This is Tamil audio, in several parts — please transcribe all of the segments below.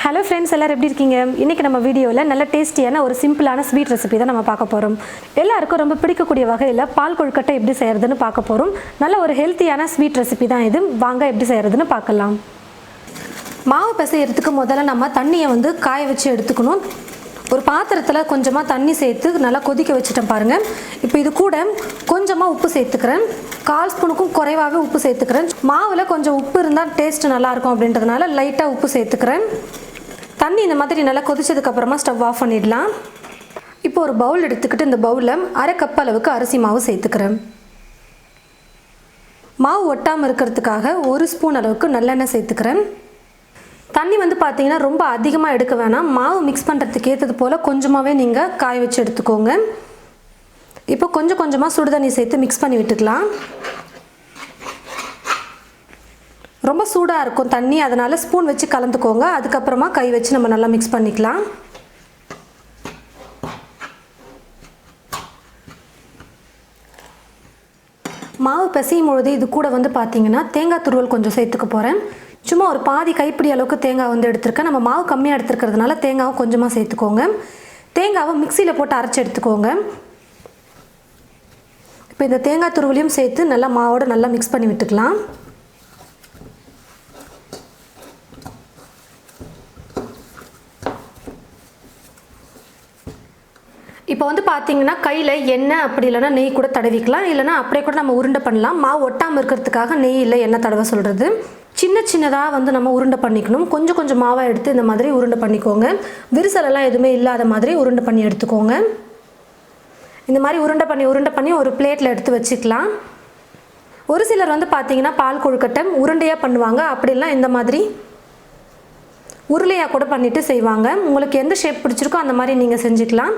ஹலோ ஃப்ரெண்ட்ஸ், எல்லாரும் எப்படி இருக்கீங்க? இன்றைக்கி நம்ம வீடியோவில் நல்ல டேஸ்டியான ஒரு சிம்பிளான ஸ்வீட் ரெசிபி தான் நம்ம பார்க்க போகிறோம். எல்லாருக்கும் ரொம்ப பிடிக்கக்கூடிய வகையில் பால் கொழுக்கட்டை எப்படி செய்கிறதுன்னு பார்க்க போகிறோம். நல்ல ஒரு ஹெல்த்தியான ஸ்வீட் ரெசிபி தான் இது. வாங்க எப்படி செய்கிறதுன்னு பார்க்கலாம். மாவு பிசைகிறதுக்கு முதல்ல நம்ம தண்ணியை காய வச்சு எடுத்துக்கணும். ஒரு பாத்திரத்தில் கொஞ்சமாக தண்ணி சேர்த்து நல்லா கொதிக்க வச்சுட்டேன் பாருங்கள். இப்போ இது கூட கொஞ்சமாக உப்பு சேர்த்துக்கிறேன். 1/4 ஸ்பூனுக்கும் குறைவாகவே உப்பு சேர்த்துக்கிறேன். மாவில் கொஞ்சம் உப்பு இருந்தால் டேஸ்ட்டு நல்லாயிருக்கும் அப்படின்றதுனால லைட்டாக உப்பு சேர்த்துக்கிறேன். தண்ணி இந்த மாதிரி நல்லா கொதிச்சதுக்கப்புறமா ஸ்டவ் ஆஃப் பண்ணிடலாம். இப்போ ஒரு பவுல் எடுத்துக்கிட்டு இந்த பவுலில் 1/2 கப் அளவுக்கு அரிசி மாவு சேர்த்துக்கிறேன். மாவு ஒட்டாமல் இருக்கிறதுக்காக 1 ஸ்பூன் அளவுக்கு நல்லெண்ணெய் சேர்த்துக்கிறேன். தண்ணி பார்த்தீங்கன்னா ரொம்ப அதிகமாக எடுக்க வேணாம். மாவு மிக்ஸ் பண்ணுறதுக்கு ஏற்றது போல் கொஞ்சமாகவே நீங்கள் காய வச்சு எடுத்துக்கோங்க. இப்போ கொஞ்சம் கொஞ்சமாக சுடு தண்ணி சேர்த்து மிக்ஸ் பண்ணி விட்டுக்கலாம். ரொம்ப சூடாக இருக்கும் தண்ணி, அதனால் ஸ்பூன் வச்சு கலந்துக்கோங்க. அதுக்கப்புறமா கை வச்சு நம்ம நல்லா மிக்ஸ் பண்ணிக்கலாம். மாவு பிசையும் பொழுது இது கூட பார்த்தீங்கன்னா தேங்காய் துருவல் கொஞ்சம் சேர்த்துக்க போகிறேன். சும்மா ஒரு பாதி கைப்பிடி அளவுக்கு தேங்காய் எடுத்துருக்கேன். நம்ம மாவு கம்மியாக எடுத்துருக்கிறதுனால தேங்காவும் கொஞ்சமாக சேர்த்துக்கோங்க. தேங்காவை மிக்சியில் போட்டு அரைச்சி எடுத்துக்கோங்க. இப்போ இந்த தேங்காய் துருவலையும் சேர்த்து நல்லா மாவோடு நல்லா மிக்ஸ் பண்ணி விட்டுக்கலாம். இப்போ பார்த்தீங்கன்னா கையில் எண்ணெய் அப்படி இல்லைனா நெய் கூட தடவிக்கலாம். இல்லைனா அப்படியே கூட நம்ம உருண்டை பண்ணலாம். மாவு ஒட்டாமல் இருக்கிறதுக்காக நெய் இல்லை எண்ணெய் தடவை சொல்கிறது. சின்ன சின்னதாக நம்ம உருண்டை பண்ணிக்கணும். கொஞ்சம் கொஞ்சம் மாவாக எடுத்து இந்த மாதிரி உருண்டை பண்ணிக்கோங்க. விரிசலெல்லாம் எதுவுமே இல்லாத மாதிரி உருண்டை பண்ணி எடுத்துக்கோங்க. இந்த மாதிரி உருண்டை பண்ணி ஒரு பிளேட்டில் எடுத்து வச்சுக்கலாம். ஒரு சிலர் பார்த்தீங்கன்னா பால் கொழுக்கட்டை உருண்டையாக பண்ணுவாங்க. அப்படிலாம் இந்த மாதிரி உருளையாக கூட பண்ணிவிட்டு செய்வாங்க. உங்களுக்கு எந்த ஷேப் பிடிச்சிருக்கோ அந்த மாதிரி நீங்கள் செஞ்சுக்கலாம்.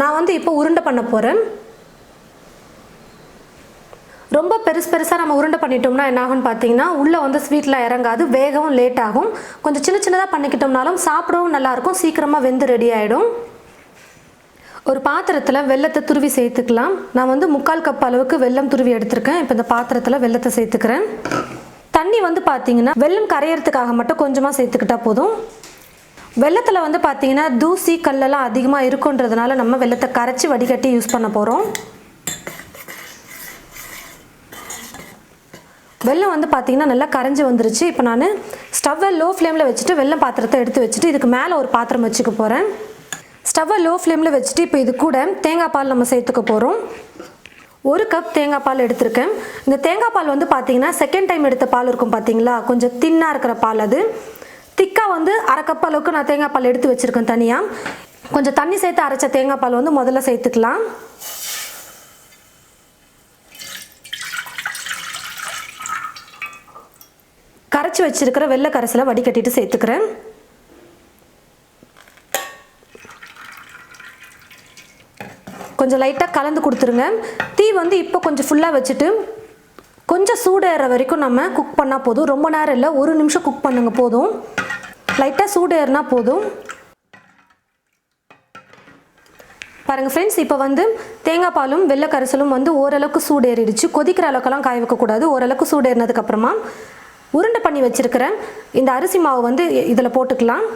நான் இப்போ உருண்டை பண்ண போகிறேன். ரொம்ப பெருசாக நம்ம உருண்டை பண்ணிட்டோம்னா என்ன ஆகும்னு பார்த்தீங்கன்னா உள்ளே ஸ்வீட்டில் இறங்காது, வேகவும் லேட் ஆகும். கொஞ்சம் சின்ன சின்னதாக பண்ணிக்கிட்டோம்னாலும் சாப்பிடவும் நல்லாயிருக்கும், சீக்கிரமாக வெந்து ரெடி ஆகிடும். ஒரு பாத்திரத்தில் வெல்லத்தை துருவி சேர்த்துக்கலாம். நான் 3/4 கப் அளவுக்கு வெல்லம் துருவி எடுத்திருக்கேன். இப்போ இந்த பாத்திரத்தில் வெல்லத்தை சேர்த்துக்கிறேன். தண்ணி பார்த்தீங்கன்னா வெல்லம் கரையிறதுக்காக மட்டும் கொஞ்சமாக சேர்த்துக்கிட்டா போதும். வெல்லத்தில் பார்த்தீங்கன்னா தூசி கல்லெல்லாம் அதிகமாக இருக்குன்றதுனால நம்ம வெல்லத்தை கரைச்சி வடிகட்டி யூஸ் பண்ண போகிறோம். வெல்லம் பார்த்தீங்கன்னா நல்லா கரைஞ்சி வந்துருச்சு. இப்போ நான் ஸ்டவ்வை லோ ஃப்ளேமில் வச்சுட்டு வெல்லம் பாத்திரத்தை எடுத்து வச்சுட்டு இதுக்கு மேலே ஒரு பாத்திரம் வச்சுக்க போகிறேன். ஸ்டவ்வை லோ ஃப்ளேமில் வச்சுட்டு இப்போ இது கூட தேங்காய் பால் நம்ம சேர்த்துக்க போகிறோம். 1 கப் தேங்காய் பால் எடுத்திருக்கேன். இந்த தேங்காய் பால் பார்த்தீங்கன்னா செகண்ட் டைம் எடுத்த பால் இருக்கும் பார்த்தீங்களா, கொஞ்சம் தின்னாக இருக்கிற பால். அது திக்காக 1/2 கப் அளவுக்கு நான் தேங்காய் பால் எடுத்து வச்சுருக்கேன் தனியாக. கொஞ்சம் தண்ணி சேர்த்து அரைச்ச தேங்காய் பால் முதல்ல சேர்த்துக்கலாம். கரைச்சி வச்சிருக்கிற வெள்ளை கரைசலை வடிகட்டிட்டு சேர்த்துக்கிறேன். கொஞ்சம் லைட்டாக கலந்து கொடுத்துருங்க. தீ இப்போ கொஞ்சம் ஃபுல்லாக வச்சுட்டு கொஞ்சம் சூடேற வரைக்கும் நம்ம குக் பண்ணால் போதும். ரொம்ப நேரம் இல்லை, 1 நிமிஷம் குக் பண்ணுங்க போதும். லைட்டாக சூடேறினா போதும். பாருங்கள் ஃப்ரெண்ட்ஸ், இப்போ தேங்காய் பாலும் வெள்ளை கரைசலும் ஓரளவுக்கு சூடேறிடுச்சு. கொதிக்கிற அளவுக்கெல்லாம் காய வைக்கக்கூடாது. ஓரளவுக்கு சூடேறினதுக்கப்புறமா உருண்டை பண்ணி வச்சுருக்கிறேன் இந்த அரிசி மாவு இதில் போட்டுக்கலாம்.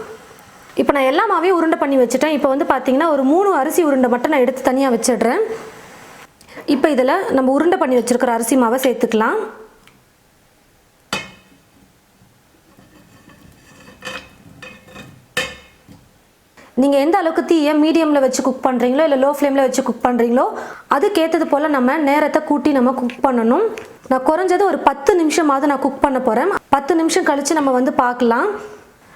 இப்போ நான் எல்லா மாவையும் உருண்டை பண்ணி வச்சுட்டேன். இப்போ பார்த்தீங்கன்னா ஒரு 3 அரிசி உருண்டை மட்டும் நான் எடுத்து தனியாக வச்சிடுறேன். இப்போ இதில் நம்ம உருண்டை பண்ணி வச்சுருக்கிற அரிசி மாவை சேர்த்துக்கலாம். நீங்கள் எந்த அளவுக்கு தீயை மீடியமில் வச்சு குக் பண்ணுறீங்களோ இல்லை லோ ஃப்ளேமில் வச்சு குக் பண்ணுறீங்களோ அதுக்கேற்றது போல் நம்ம நேரத்தை கூட்டி நம்ம குக் பண்ணணும். நான் குறைஞ்சது ஒரு 10 நிமிஷமாவது நான் குக் பண்ண போகிறேன். 10 நிமிஷம் கழித்து நம்ம பார்க்கலாம்.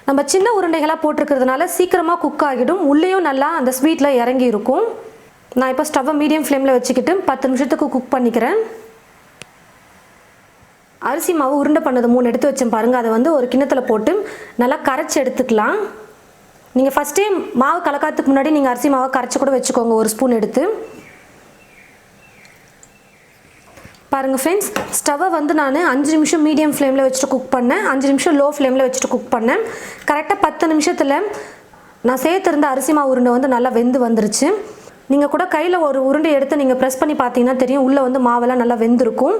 நம்ம சின்ன உருண்டைகளாக போட்டிருக்கிறதுனால சீக்கிரமாக குக் ஆகிடும். உள்ளேயும் நல்லா அந்த ஸ்வீட்டில் இறங்கி இருக்கும். நான் இப்போ ஸ்டவ்வை மீடியம் ஃப்ளேமில் வச்சுக்கிட்டு 10 நிமிஷத்துக்கு குக் பண்ணிக்கிறேன். அரிசி மாவு உருண்டை பண்ணது 3 எடுத்து வச்சேன் பாருங்கள். அதை ஒரு கிண்ணத்தில் போட்டு நல்லா கரைச்சி எடுத்துக்கலாம். நீங்கள் ஃபஸ்ட்டே மாவு கலக்காததுக்கு முன்னாடி நீங்கள் அரிசி மாவை கரைச்சி கூட வச்சுக்கோங்க, 1 ஸ்பூன் எடுத்து. பாருங்கள் ஃப்ரெண்ட்ஸ், ஸ்டவ்வை நான் 5 நிமிஷம் மீடியம் ஃப்ளேமில் வச்சுட்டு குக் பண்ணேன். 5 நிமிஷம் லோ ஃப்ளேமில் வச்சுட்டு குக் பண்ணேன். கரெக்டாக 10 நிமிஷத்தில் நான் சேர்த்துருந்த அரிசி மாவு உருண்டை நல்லா வெந்து வந்துருச்சு. நீங்கள் கூட கையில் ஒரு உருண்டை எடுத்து நீங்கள் ப்ரெஸ் பண்ணி பார்த்தீங்கன்னா தெரியும், உள்ளே மாவெல்லாம் நல்லா வெந்திருக்கும்.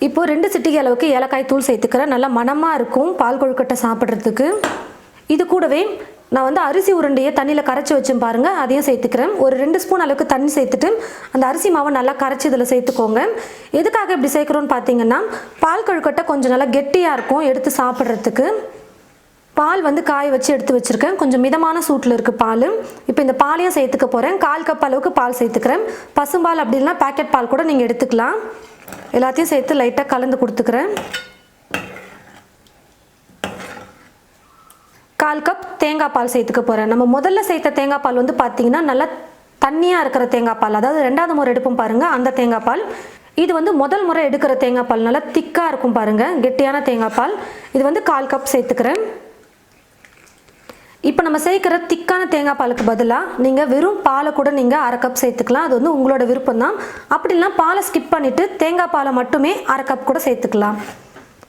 இப்போது 2 சிட்டிகை அளவுக்கு ஏலக்காய் தூள் சேர்த்துக்கிறேன். நல்லா மணமாக இருக்கும் பால் கொழுக்கட்டை சாப்பிட்றதுக்கு. இது கூடவே நான் வந்து அரிசி உருண்டையை தண்ணியில் கரைச்சி வச்சேன் பாருங்கள், அதையும் சேர்த்துக்கிறேன். ஒரு 2 ஸ்பூன் அளவுக்கு தண்ணி சேர்த்துட்டு அந்த அரிசி மாவை நல்லா கரைச்சி இதில் சேர்த்துக்கோங்க. எதுக்காக இப்படி சேர்க்குறோன்னு பார்த்தீங்கன்னா, பால் கொழுக்கட்டை கொஞ்சம் நல்லா கெட்டியாக இருக்கும் எடுத்து சாப்பிட்றதுக்கு. பால் வந்து காய வச்சு எடுத்து வச்சுருக்கேன். கொஞ்சம் மிதமான சூட்டில் இருக்குது பால். இப்போ இந்த பாலையும் சேர்த்துக்க போகிறேன். 1/4 கப் அளவுக்கு பால் சேர்த்துக்கிறேன். பசும்பால் அப்படி இல்லைனா பேக்கெட் பால் கூட நீங்கள் எடுத்துக்கலாம். எல்லாத்தையும் சேர்த்து லைட்டாக கலந்து கொடுத்துக்கிறேன். 1/4 கப் தேங்காய் பால் சேர்த்துக்க போகிறேன். நம்ம முதல்ல சேர்த்த தேங்காய் பால் வந்து பார்த்திங்கன்னா நல்லா தண்ணியாக இருக்கிற தேங்காய் பால், அதாவது 2வது முறை எடுப்போம் பாருங்கள் அந்த தேங்காய் பால். இது வந்து முதல் முறை எடுக்கிற தேங்காய் பால் நல்லா திக்காக இருக்கும் பாருங்கள், கெட்டியான தேங்காய் பால். இது வந்து 1/4 கப் சேர்த்துக்கிறேன். இப்போ நம்ம சேர்க்குற திக்கான தேங்காய் பாலுக்கு பதிலாக நீங்கள் வெறும் பாலை கூட நீங்கள் 1/2 கப் சேர்த்துக்கலாம். அது வந்து உங்களோட விருப்பம் தான். அப்படின்னா பாலை ஸ்கிப் பண்ணிவிட்டு தேங்காய் பாலை மட்டுமே 1/2 கப் கூட சேர்த்துக்கலாம்.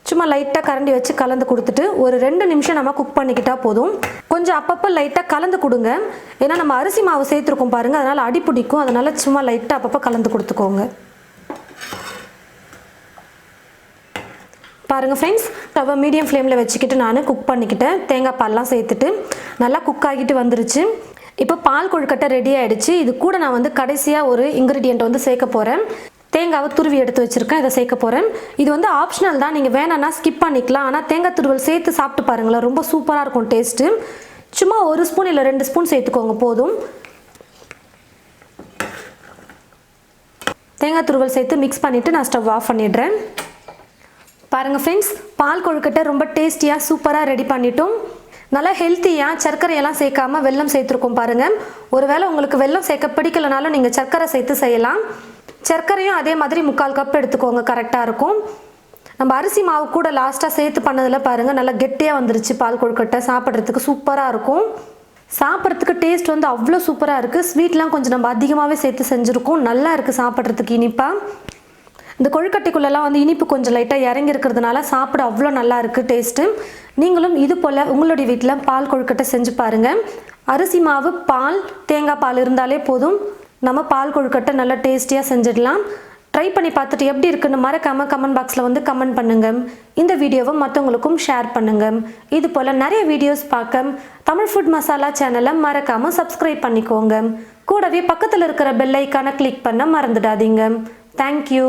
சும்மா லைட்டாக கரண்டி வச்சு கலந்து கொடுத்துட்டு ஒரு 2 நிமிஷம் நம்ம குக் பண்ணிக்கிட்டால் போதும். கொஞ்சம் அப்பப்போ லைட்டாக கலந்து கொடுங்க. ஏன்னா நம்ம அரிசி மாவு சேர்த்துருக்கோம் பாருங்கள், அதனால் அடி பிடிக்கும். அதனால் சும்மா லைட்டாக அப்பப்போ கலந்து கொடுத்துக்கோங்க. பாருங்கள் ஃப்ரெண்ட்ஸ், ஸ்டவ்வை மீடியம் ஃப்ளேமில் வச்சுக்கிட்டு நான் குக் பண்ணிக்கிட்டேன். தேங்காய் பால்லாம் சேர்த்துட்டு நல்லா குக் ஆகிட்டு வந்துருச்சு. இப்போ பால் கொழுக்கட்டை ரெடி ஆகிடுச்சு. இது கூட நான் வந்து கடைசியாக ஒரு இன்க்ரீடியண்ட் வந்து சேர்க்க போகிறேன். தேங்காவை துருவி எடுத்து வச்சுருக்கேன், இதை சேர்க்க போகிறேன். இது வந்து ஆப்ஷனல் தான், நீங்கள் வேணான்னா ஸ்கிப் பண்ணிக்கலாம். ஆனால் தேங்காய் துருவல் சேர்த்து சாப்பிட்டு பாருங்களேன், ரொம்ப சூப்பராக இருக்கும் டேஸ்ட்டு. சும்மா 1 ஸ்பூன் இல்லை 2 ஸ்பூன் சேர்த்துக்கோங்க போதும். தேங்காய் துருவல் சேர்த்து மிக்ஸ் பண்ணிவிட்டு நான் ஸ்டவ் ஆஃப் பண்ணிடுறேன். பாருங்கள் ஃப்ரெண்ட்ஸ், பால் கொழுக்கட்டை ரொம்ப டேஸ்டியாக சூப்பராக ரெடி பண்ணிட்டோம். நல்லா ஹெல்த்தியாக சர்க்கரையெல்லாம் சேர்க்காம வெல்லம் சேர்த்துருக்கோம் பாருங்கள். ஒருவேளை உங்களுக்கு வெல்லம் சேர்க்க பிடிக்கலனாலும் நீங்கள் சர்க்கரை சேர்த்து செய்யலாம். சர்க்கரையும் அதே மாதிரி 1/4 கப் எடுத்துக்கோங்க, கரெக்டாக இருக்கும். நம்ம அரிசி மாவு கூட லாஸ்ட்டாக சேர்த்து பண்ணதில் பாருங்கள் நல்லா கெட்டியாக வந்துருச்சு. பால் கொழுக்கட்டை சாப்பிட்றதுக்கு சூப்பராக இருக்கும். சாப்பிட்றதுக்கு டேஸ்ட் வந்து அவ்வளோ சூப்பராக இருக்குது. ஸ்வீட்லாம் கொஞ்சம் நம்ம அதிகமாகவே சேர்த்து செஞ்சுருக்கோம். நல்லா இருக்குது சாப்பிட்றதுக்கு இனிப்பாக. இந்த கொழுக்கட்டைக்குள்ளெல்லாம் வந்து இனிப்பு கொஞ்சம் லைட்டாக இறங்கி இருக்கிறதுனால சாப்பிட அவ்வளோ நல்லா இருக்குது டேஸ்ட்டு. நீங்களும் இது போல் உங்களுடைய வீட்டில் பால் கொழுக்கட்டை செஞ்சு பாருங்கள். அரிசி மாவு, பால், தேங்காய் பால் இருந்தாலே போதும், நம்ம பால் கொழுக்கட்டை நல்லா டேஸ்டியாக செஞ்சிடலாம். ட்ரை பண்ணி பார்த்துட்டு எப்படி இருக்குன்னு மறக்காமல் கமெண்ட் பாக்ஸில் வந்து கமெண்ட் பண்ணுங்கள். இந்த வீடியோவை மற்றவங்களுக்கும் ஷேர் பண்ணுங்கள். இது போல் நிறைய வீடியோஸ் பார்க்க தமிழ் ஃபுட் மசாலா சேனலை மறக்காமல் சப்ஸ்கிரைப் பண்ணிக்கோங்க. கூடவே பக்கத்தில் இருக்கிற பெல் ஐக்கானை கிளிக் பண்ண மறந்துடாதீங்க. தேங்க்யூ.